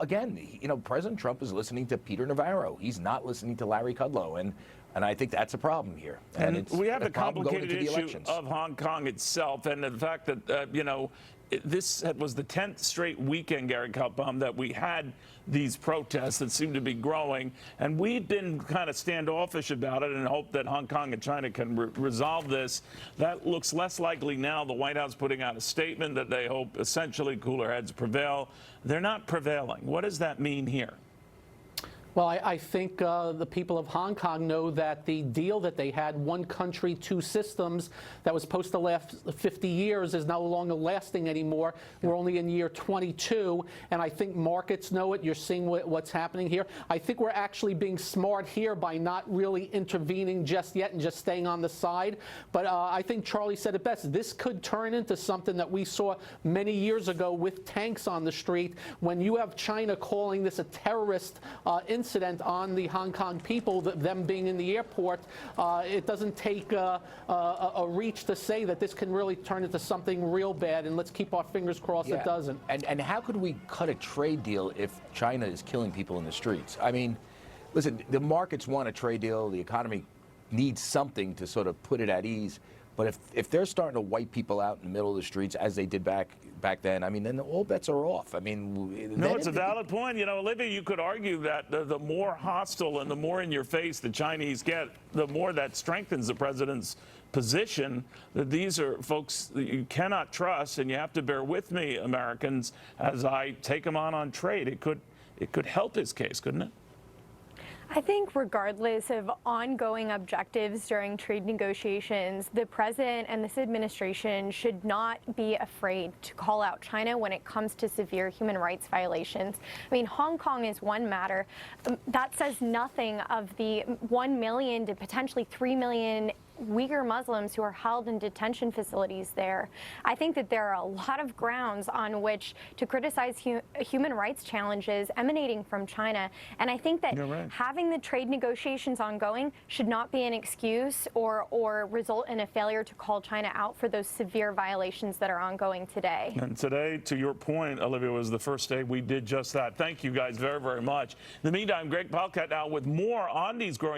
again, President Trump is listening to Peter Navarro. He's not listening to Larry Kudlow, and I think that's a problem here. And we have the complicated issue of Hong Kong itself, and the fact that this was the 10th straight weekend, Gary Kaltbaum, that we had these protests that seem to be growing, and we've been kind of standoffish about it and hope that Hong Kong and China can resolve this. That looks less likely now. The White House putting out a statement that they hope essentially cooler heads prevail. They're not prevailing. What does that mean here? Well, I think the people of Hong Kong know that the deal that they had, one country, two systems, that was supposed to last 50 years is no longer lasting anymore. We're only in year 22, and I think markets know it. You're seeing what's happening here. I think we're actually being smart here by not really intervening just yet and just staying on the side. But I think Charlie said it best. This could turn into something that we saw many years ago with tanks on the street, when you have China calling this a terrorist incident on the Hong Kong people, them being in the airport. It doesn't take a reach to say that this can really turn into something real bad, and let's keep our fingers crossed it doesn't. And how could we cut a trade deal if China is killing people in the streets? I mean, listen, the markets want a trade deal. The economy needs something to sort of put it at ease. But if they're starting to wipe people out in the middle of the streets, as they did back then, I mean, then all bets are off. I mean, no, it's a valid point. Olivia, you could argue that the more hostile and the more in your face the Chinese get, the more that strengthens the president's position. That these are folks that you cannot trust, and you have to bear with me, Americans, as I take them on trade. It could help his case, couldn't it? I think regardless of ongoing objectives during trade negotiations, the president and this administration should not be afraid to call out China when it comes to severe human rights violations. I mean, Hong Kong is one matter. That says nothing of the 1 million to potentially 3 million Uyghur Muslims who are held in detention facilities there. I think that there are a lot of grounds on which to criticize human rights challenges emanating from China. And I think that having the trade negotiations ongoing should not be an excuse or result in a failure to call China out for those severe violations that are ongoing today. And today, to your point, Olivia, was the first day we did just that. Thank you guys very, very much. In the meantime, Greg Palkat now with more on these growing